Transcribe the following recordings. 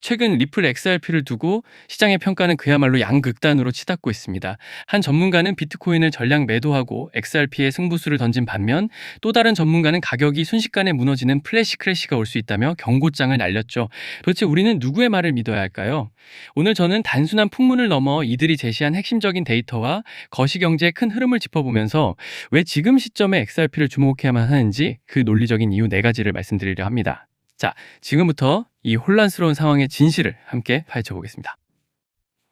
최근 리플 XRP를 두고 시장의 평가는 그야말로 양극단으로 치닫고 있습니다. 한 전문가는 비트코인을 전량 매도하고 XRP에 승부수를 던진 반면 또 다른 전문가는 가격이 순식간에 무너지는 플래시 크래시가 올 수 있다며 경고장을 날렸죠. 도대체 우리는 누구의 말을 믿어야 할까요? 오늘 저는 단순한 풍문을 넘어 이들이 제시한 핵심적인 데이터와 거시경제의 큰 흐름을 짚어보면서 왜 지금 시점에 XRP를 주목해야만 하는지 그 논리적인 이유 4가지를 말씀드리려 합니다. 자, 지금부터 이 혼란스러운 상황의 진실을 함께 파헤쳐 보겠습니다.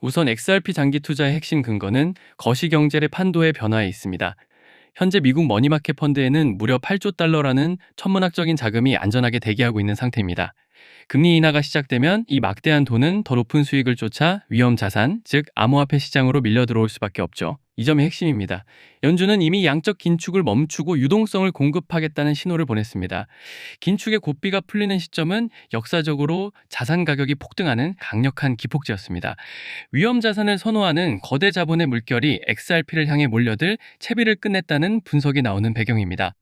우선 XRP 장기 투자의 핵심 근거는 거시경제의 판도의 변화에 있습니다. 현재 미국 머니마켓 펀드에는 무려 8조 달러라는 천문학적인 자금이 안전하게 대기하고 있는 상태입니다. 금리 인하가 시작되면 이 막대한 돈은 더 높은 수익을 쫓아 위험 자산, 즉 암호화폐 시장으로 밀려 들어올 수밖에 없죠. 이 점이 핵심입니다. 연준은 이미 양적 긴축을 멈추고 유동성을 공급하겠다는 신호를 보냈습니다. 긴축의 고삐가 풀리는 시점은 역사적으로 자산 가격이 폭등하는 강력한 기폭제였습니다. 위험 자산을 선호하는 거대 자본의 물결이 XRP를 향해 몰려들 채비를 끝냈다는 분석이 나오는 배경입니다.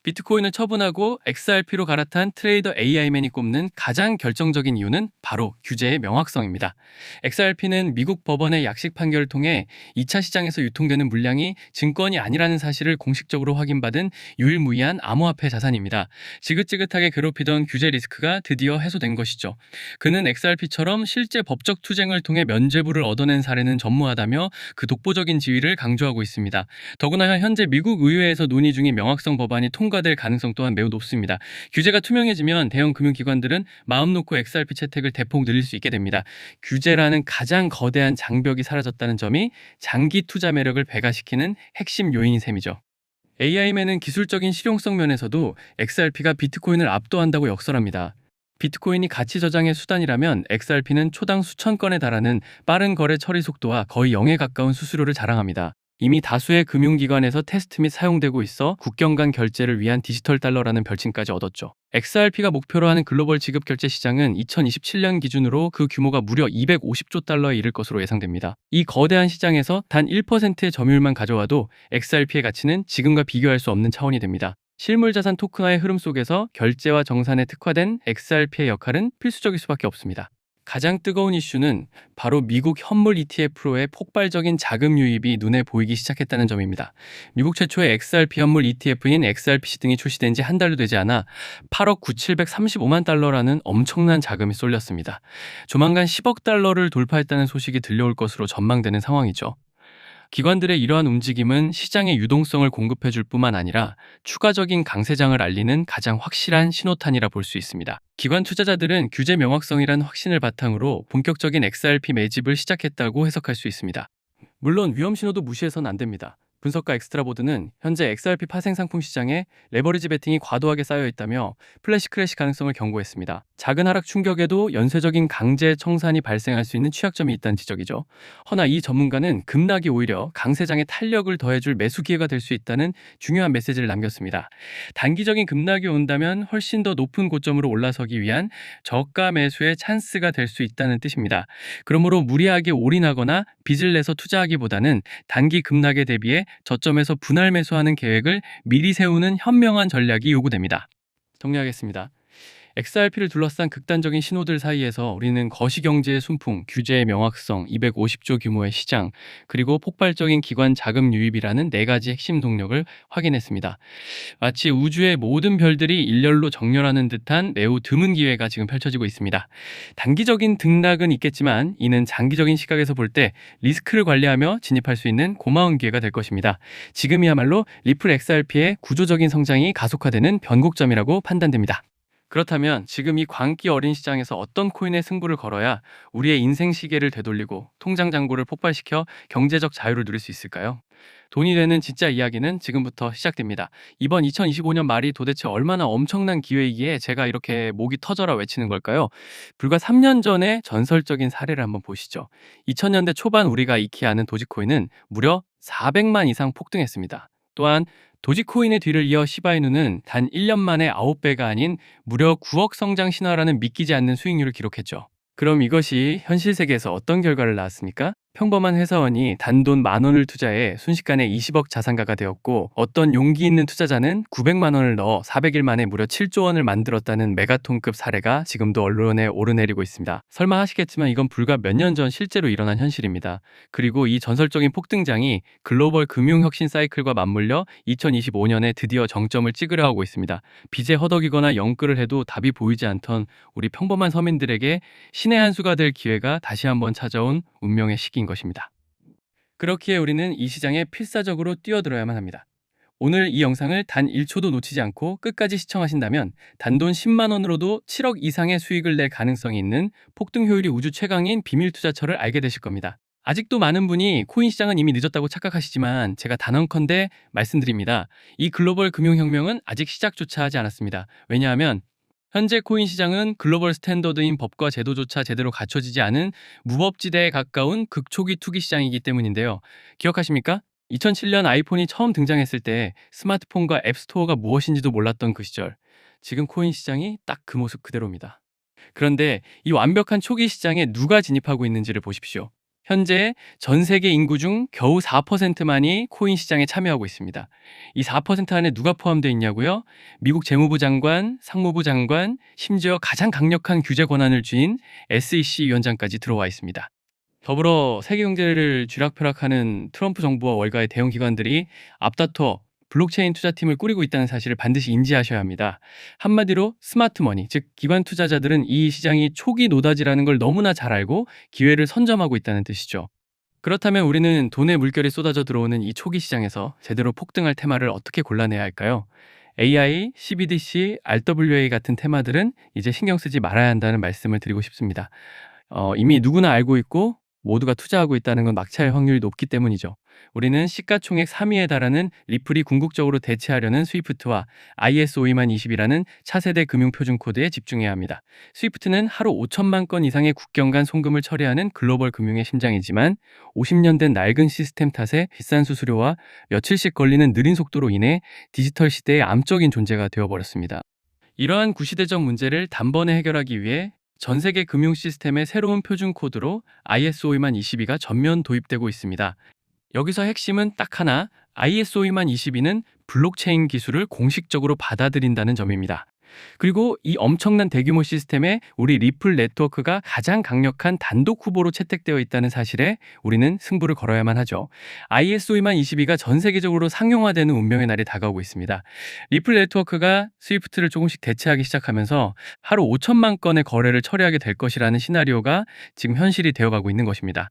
비트코인을 처분하고 XRP로 갈아탄 트레이더 AI맨이 꼽는 가장 결정적인 이유는 바로 규제의 명확성입니다. XRP는 미국 법원의 약식 판결을 통해 2차 시장에서 유통되는 물량이 증권이 아니라는 사실을 공식적으로 확인받은 유일무이한 암호화폐 자산입니다. 지긋지긋하게 괴롭히던 규제 리스크가 드디어 해소된 것이죠. 그는 XRP처럼 실제 법적 투쟁을 통해 면죄부를 얻어낸 사례는 전무하다며 그 독보적인 지위를 강조하고 있습니다. 더구나 현재 미국 의회에서 논의 중인 명확성 법안이 통과될 가능성 또한 매우 높습니다. 규제가 투명해지면 대형 금융기관들은 마음 놓고 XRP 채택을 대폭 늘릴 수 있게 됩니다. 규제라는 가장 거대한 장벽이 사라졌다는 점이 장기 투자 매력을 배가시키는 핵심 요인인 셈이죠. AI맨은 기술적인 실용성 면에서도 XRP가 비트코인을 압도한다고 역설합니다. 비트코인이 가치 저장의 수단이라면 XRP는 초당 수천 건에 달하는 빠른 거래 처리 속도와 거의 0에 가까운 수수료를 자랑합니다. 이미 다수의 금융기관에서 테스트 및 사용되고 있어 국경 간 결제를 위한 디지털 달러라는 별칭까지 얻었죠. XRP가 목표로 하는 글로벌 지급 결제 시장은 2027년 기준으로 그 규모가 무려 250조 달러에 이를 것으로 예상됩니다. 이 거대한 시장에서 단 1%의 점유율만 가져와도 XRP의 가치는 지금과 비교할 수 없는 차원이 됩니다. 실물자산 토큰화의 흐름 속에서 결제와 정산에 특화된 XRP의 역할은 필수적일 수밖에 없습니다. 가장 뜨거운 이슈는 바로 미국 현물 ETF로의 폭발적인 자금 유입이 눈에 보이기 시작했다는 점입니다. 미국 최초의 XRP 현물 ETF인 XRPC 등이 출시된 지 한 달도 되지 않아 8억 9,735만 달러라는 엄청난 자금이 쏠렸습니다. 조만간 10억 달러를 돌파했다는 소식이 들려올 것으로 전망되는 상황이죠. 기관들의 이러한 움직임은 시장의 유동성을 공급해줄 뿐만 아니라 추가적인 강세장을 알리는 가장 확실한 신호탄이라 볼 수 있습니다. 기관 투자자들은 규제 명확성이란 확신을 바탕으로 본격적인 XRP 매집을 시작했다고 해석할 수 있습니다. 물론 위험 신호도 무시해서는 안 됩니다. 분석가 엑스트라보드는 현재 XRP 파생 상품 시장에 레버리지 베팅이 과도하게 쌓여 있다며 플래시 크래시 가능성을 경고했습니다. 작은 하락 충격에도 연쇄적인 강제 청산이 발생할 수 있는 취약점이 있다는 지적이죠. 허나 이 전문가는 급락이 오히려 강세장에 탄력을 더해줄 매수 기회가 될 수 있다는 중요한 메시지를 남겼습니다. 단기적인 급락이 온다면 훨씬 더 높은 고점으로 올라서기 위한 저가 매수의 찬스가 될 수 있다는 뜻입니다. 그러므로 무리하게 올인하거나 빚을 내서 투자하기보다는 단기 급락에 대비해 저점에서 분할 매수하는 계획을 미리 세우는 현명한 전략이 요구됩니다. 정리하겠습니다. XRP를 둘러싼 극단적인 신호들 사이에서 우리는 거시경제의 순풍, 규제의 명확성, 250조 규모의 시장, 그리고 폭발적인 기관 자금 유입이라는 4가지 핵심 동력을 확인했습니다. 마치 우주의 모든 별들이 일렬로 정렬하는 듯한 매우 드문 기회가 지금 펼쳐지고 있습니다. 단기적인 등락은 있겠지만 이는 장기적인 시각에서 볼 때 리스크를 관리하며 진입할 수 있는 고마운 기회가 될 것입니다. 지금이야말로 리플 XRP의 구조적인 성장이 가속화되는 변곡점이라고 판단됩니다. 그렇다면 지금 이 광기 어린 시장에서 어떤 코인의 승부를 걸어야 우리의 인생 시계를 되돌리고 통장 잔고를 폭발시켜 경제적 자유를 누릴 수 있을까요? 돈이 되는 진짜 이야기는 지금부터 시작됩니다. 이번 2025년 말이 도대체 얼마나 엄청난 기회이기에 제가 이렇게 목이 터져라 외치는 걸까요? 불과 3년 전의 전설적인 사례를 한번 보시죠. 2000년대 초반 우리가 익히 아는 도지코인은 무려 400만 이상 폭등했습니다. 또한 도지코인의 뒤를 이어 시바이누는 단 1년 만에 9배가 아닌 무려 9억 성장 신화라는 믿기지 않는 수익률을 기록했죠. 그럼 이것이 현실 세계에서 어떤 결과를 낳았습니까? 평범한 회사원이 단돈 10,000원을 투자해 순식간에 20억 자산가가 되었고, 어떤 용기 있는 투자자는 900만 원을 넣어 400일 만에 무려 7조 원을 만들었다는 메가톤급 사례가 지금도 언론에 오르내리고 있습니다. 설마 하시겠지만 이건 불과 몇 년 전 실제로 일어난 현실입니다. 그리고 이 전설적인 폭등장이 글로벌 금융혁신 사이클과 맞물려 2025년에 드디어 정점을 찍으려 하고 있습니다. 빚에 허덕이거나 영끌을 해도 답이 보이지 않던 우리 평범한 서민들에게 신의 한 수가 될 기회가 다시 한번 찾아온 운명의 시기인 것입니다. 그렇기에 우리는 이 시장에 필사적으로 뛰어들어야만 합니다. 오늘 이 영상을 단 1초도 놓치지 않고 끝까지 시청하신다면 단돈 10만 원으로도 7억 이상의 수익을 낼 가능성이 있는 폭등 효율이 우주 최강인 비밀 투자처를 알게 되실 겁니다. 아직도 많은 분이 코인 시장은 이미 늦었다고 착각하시지만 제가 단언컨대 말씀드립니다. 이 글로벌 금융혁명은 아직 시작조차 하지 않았습니다. 왜냐하면 현재 코인 시장은 글로벌 스탠더드인 법과 제도조차 제대로 갖춰지지 않은 무법지대에 가까운 극초기 투기 시장이기 때문인데요. 기억하십니까? 2007년 아이폰이 처음 등장했을 때 스마트폰과 앱스토어가 무엇인지도 몰랐던 그 시절. 지금 코인 시장이 딱 그 모습 그대로입니다. 그런데 이 완벽한 초기 시장에 누가 진입하고 있는지를 보십시오. 현재 전 세계 인구 중 겨우 4%만이 코인 시장에 참여하고 있습니다. 이 4% 안에 누가 포함되어 있냐고요? 미국 재무부 장관, 상무부 장관, 심지어 가장 강력한 규제 권한을 쥔 SEC 위원장까지 들어와 있습니다. 더불어 세계 경제를 쥐락펴락하는 트럼프 정부와 월가의 대형 기관들이 앞다퉈 블록체인 투자팀을 꾸리고 있다는 사실을 반드시 인지하셔야 합니다. 한마디로 스마트머니, 즉 기관 투자자들은 이 시장이 초기 노다지라는 걸 너무나 잘 알고 기회를 선점하고 있다는 뜻이죠. 그렇다면 우리는 돈의 물결이 쏟아져 들어오는 이 초기 시장에서 제대로 폭등할 테마를 어떻게 골라내야 할까요? AI, CBDC, RWA 같은 테마들은 이제 신경 쓰지 말아야 한다는 말씀을 드리고 싶습니다. 이미 누구나 알고 있고 모두가 투자하고 있다는 건 막차일 확률이 높기 때문이죠. 우리는 시가총액 3위에 달하는 리플이 궁극적으로 대체하려는 스위프트와 ISO 20020이라는 차세대 금융표준 코드에 집중해야 합니다. 스위프트는 하루 5천만 건 이상의 국경 간 송금을 처리하는 글로벌 금융의 심장이지만 50년 된 낡은 시스템 탓에 비싼 수수료와 며칠씩 걸리는 느린 속도로 인해 디지털 시대의 암적인 존재가 되어버렸습니다. 이러한 구시대적 문제를 단번에 해결하기 위해 전 세계 금융 시스템의 새로운 표준 코드로 ISO 20022가 전면 도입되고 있습니다. 여기서 핵심은 딱 하나, ISO 20022는 블록체인 기술을 공식적으로 받아들인다는 점입니다. 그리고 이 엄청난 대규모 시스템에 우리 리플 네트워크가 가장 강력한 단독 후보로 채택되어 있다는 사실에 우리는 승부를 걸어야만 하죠. ISO 20022가 전 세계적으로 상용화되는 운명의 날이 다가오고 있습니다. 리플 네트워크가 스위프트를 조금씩 대체하기 시작하면서 하루 5천만 건의 거래를 처리하게 될 것이라는 시나리오가 지금 현실이 되어가고 있는 것입니다.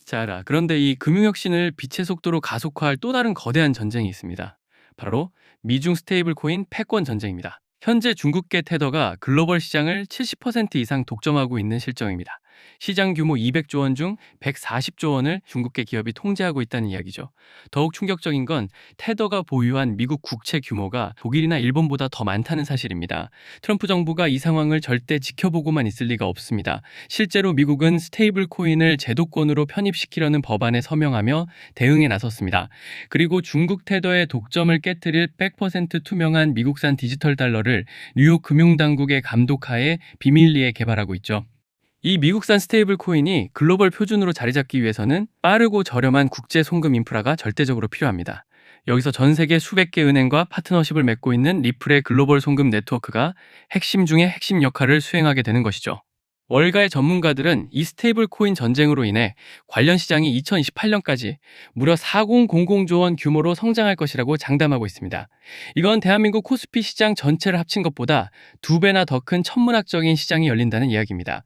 자, 그런데 이 금융혁신을 빛의 속도로 가속화할 또 다른 거대한 전쟁이 있습니다. 바로 미중 스테이블 코인 패권 전쟁입니다. 현재 중국계 테더가 글로벌 시장을 70% 이상 독점하고 있는 실정입니다. 시장 규모 200조 원 중 140조 원을 중국계 기업이 통제하고 있다는 이야기죠. 더욱 충격적인 건 테더가 보유한 미국 국채 규모가 독일이나 일본보다 더 많다는 사실입니다. 트럼프 정부가 이 상황을 절대 지켜보고만 있을 리가 없습니다. 실제로 미국은 스테이블 코인을 제도권으로 편입시키려는 법안에 서명하며 대응에 나섰습니다. 그리고 중국 테더의 독점을 깨뜨릴 100% 투명한 미국산 디지털 달러를 뉴욕 금융당국의 감독하에 비밀리에 개발하고 있죠. 이 미국산 스테이블 코인이 글로벌 표준으로 자리 잡기 위해서는 빠르고 저렴한 국제 송금 인프라가 절대적으로 필요합니다. 여기서 전 세계 수백 개 은행과 파트너십을 맺고 있는 리플의 글로벌 송금 네트워크가 핵심 중의 핵심 역할을 수행하게 되는 것이죠. 월가의 전문가들은 이 스테이블 코인 전쟁으로 인해 관련 시장이 2028년까지 무려 4000조 원 규모로 성장할 것이라고 장담하고 있습니다. 이건 대한민국 코스피 시장 전체를 합친 것보다 2배나 더 큰 천문학적인 시장이 열린다는 이야기입니다.